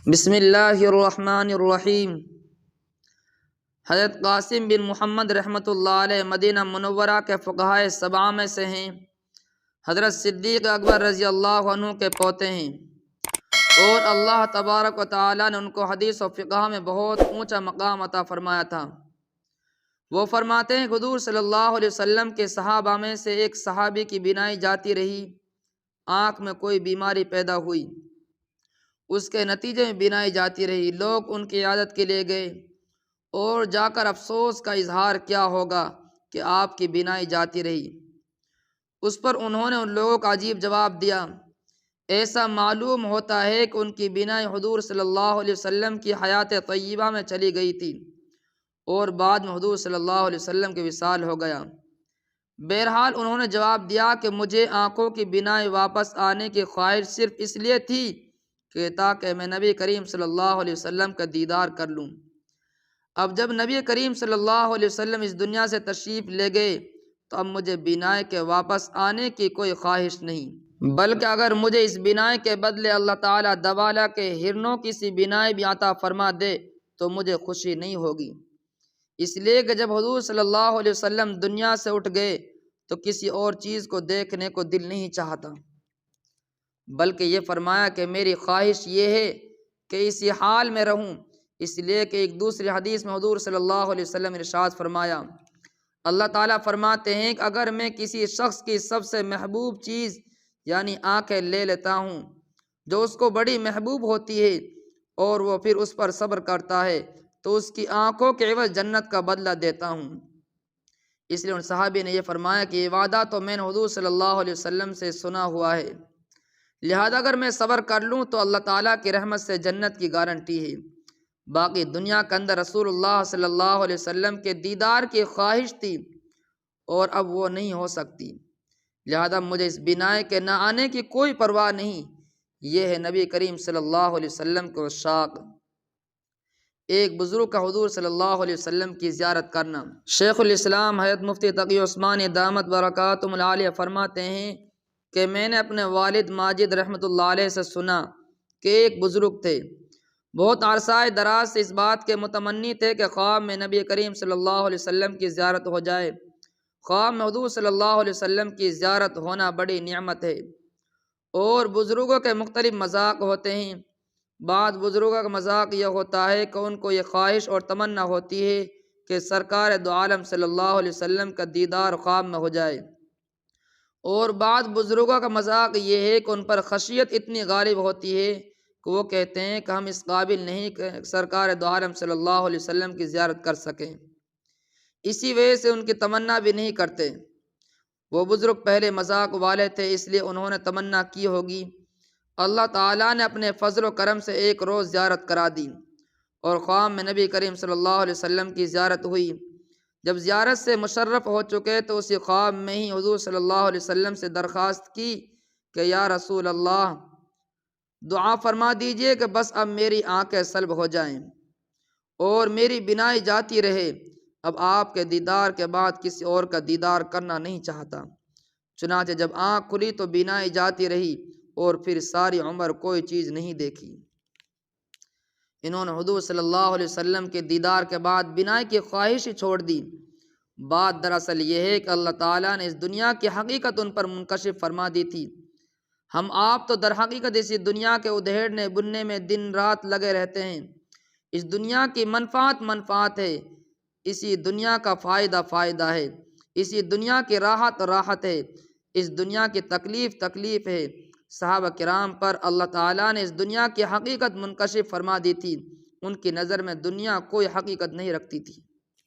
بسم اللہ الرحمن الرحیم۔ حضرت قاسم بن محمد رحمۃ اللہ علیہ مدینہ منورہ کے فقہائے سبعہ میں سے ہیں۔ حضرت صدیق اکبر رضی اللہ عنہ کے پوتے ہیں، اور اللہ تبارک و تعالیٰ نے ان کو حدیث و فقہ میں بہت اونچا مقام عطا فرمایا تھا۔ وہ فرماتے ہیں کہ حضور صلی اللہ علیہ وسلم کے صحابہ میں سے ایک صحابی کی بینائی جاتی رہی، آنکھ میں کوئی بیماری پیدا ہوئی، اس کے نتیجے میں بینائی جاتی رہی۔ لوگ ان کی عیادت کے لیے گئے اور جا کر افسوس کا اظہار کیا ہوگا کہ آپ کی بینائی جاتی رہی۔ اس پر انہوں نے ان لوگوں کا عجیب جواب دیا، ایسا معلوم ہوتا ہے کہ ان کی بینائی حضور صلی اللہ علیہ وسلم کی حیات طیبہ میں چلی گئی تھی اور بعد میں حضور صلی اللہ علیہ وسلم کے وصال ہو گیا۔ بہرحال انہوں نے جواب دیا کہ مجھے آنکھوں کی بینائی واپس آنے کی خواہش صرف اس لیے تھی کہ تاکہ میں نبی کریم صلی اللہ علیہ وسلم کا دیدار کر لوں۔ اب جب نبی کریم صلی اللہ علیہ وسلم اس دنیا سے تشریف لے گئے تو اب مجھے بینائی کے واپس آنے کی کوئی خواہش نہیں، بلکہ اگر مجھے اس بینائی کے بدلے اللہ تعالیٰ دوالا کے ہرنوں کی سی بینائی بھی عطا فرما دے تو مجھے خوشی نہیں ہوگی، اس لیے کہ جب حضور صلی اللہ علیہ وسلم دنیا سے اٹھ گئے تو کسی اور چیز کو دیکھنے کو دل نہیں چاہتا، بلکہ یہ فرمایا کہ میری خواہش یہ ہے کہ اسی حال میں رہوں۔ اس لیے کہ ایک دوسری حدیث میں حضور صلی اللہ علیہ وسلم نے ارشاد فرمایا، اللہ تعالیٰ فرماتے ہیں کہ اگر میں کسی شخص کی سب سے محبوب چیز یعنی آنکھیں لے لیتا ہوں جو اس کو بڑی محبوب ہوتی ہے اور وہ پھر اس پر صبر کرتا ہے تو اس کی آنکھوں کے عوض جنت کا بدلہ دیتا ہوں۔ اس لیے ان صحابی نے یہ فرمایا کہ یہ وعدہ تو میں نے حضور صلی اللہ علیہ وسلم سے سنا ہوا ہے، لہذا اگر میں صبر کر لوں تو اللہ تعالیٰ کی رحمت سے جنت کی گارنٹی ہے۔ باقی دنیا کے اندر رسول اللہ صلی اللہ علیہ وسلم کے دیدار کی خواہش تھی اور اب وہ نہیں ہو سکتی، لہذا مجھے اس بینائی کے نہ آنے کی کوئی پرواہ نہیں۔ یہ ہے نبی کریم صلی اللہ علیہ وسلم کے عشاق۔ ایک بزرگ کا حضور صلی اللہ علیہ وسلم کی زیارت کرنا۔ شیخ الاسلام حضرت مفتی تقی عثمانی دامت برکاتہم العالیہ فرماتے ہیں کہ میں نے اپنے والد ماجد رحمۃ اللہ علیہ سے سنا کہ ایک بزرگ تھے، بہت عرصہ دراز سے اس بات کے متمنی تھے کہ خواب میں نبی کریم صلی اللہ علیہ وسلم کی زیارت ہو جائے۔ خواب میں حضور صلی اللہ علیہ وسلم کی زیارت ہونا بڑی نعمت ہے، اور بزرگوں کے مختلف مذاق ہوتے ہیں۔ بعض بزرگوں کا مذاق یہ ہوتا ہے کہ ان کو یہ خواہش اور تمنا ہوتی ہے کہ سرکار دو عالم صلی اللہ علیہ وسلم کا دیدار خواب میں ہو جائے، اور بعض بزرگوں کا مذاق یہ ہے کہ ان پر خشیت اتنی غالب ہوتی ہے کہ وہ کہتے ہیں کہ ہم اس قابل نہیں کہ سرکار دو عالم صلی اللہ علیہ وسلم کی زیارت کر سکیں، اسی وجہ سے ان کی تمنا بھی نہیں کرتے۔ وہ بزرگ پہلے مذاق والے تھے، اس لیے انہوں نے تمنا کی ہوگی۔ اللہ تعالیٰ نے اپنے فضل و کرم سے ایک روز زیارت کرا دی اور خواب میں نبی کریم صلی اللہ علیہ وسلم کی زیارت ہوئی۔ جب زیارت سے مشرف ہو چکے تو اسی خواب میں ہی حضور صلی اللہ علیہ وسلم سے درخواست کی کہ یا رسول اللہ، دعا فرما دیجئے کہ بس اب میری آنکھیں سلب ہو جائیں اور میری بینائی جاتی رہے، اب آپ کے دیدار کے بعد کسی اور کا دیدار کرنا نہیں چاہتا۔ چنانچہ جب آنکھ کھلی تو بینائی جاتی رہی اور پھر ساری عمر کوئی چیز نہیں دیکھی۔ انہوں نے حضور صلی اللہ علیہ وسلم کے دیدار کے بعد بینائی کی خواہش ہی چھوڑ دی۔ بات دراصل یہ ہے کہ اللہ تعالیٰ نے اس دنیا کی حقیقت ان پر منکشف فرما دی تھی۔ ہم آپ تو در حقیقت اسی دنیا کے ادھیڑنے بننے میں دن رات لگے رہتے ہیں۔ اس دنیا کی منفعت ہے، اسی دنیا کا فائدہ ہے، اسی دنیا کی راحت ہے، اس دنیا کی تکلیف ہے۔ صحابہ کرام پر اللہ تعالیٰ نے اس دنیا کی حقیقت منکشف فرما دی تھی، ان کی نظر میں دنیا کوئی حقیقت نہیں رکھتی تھی۔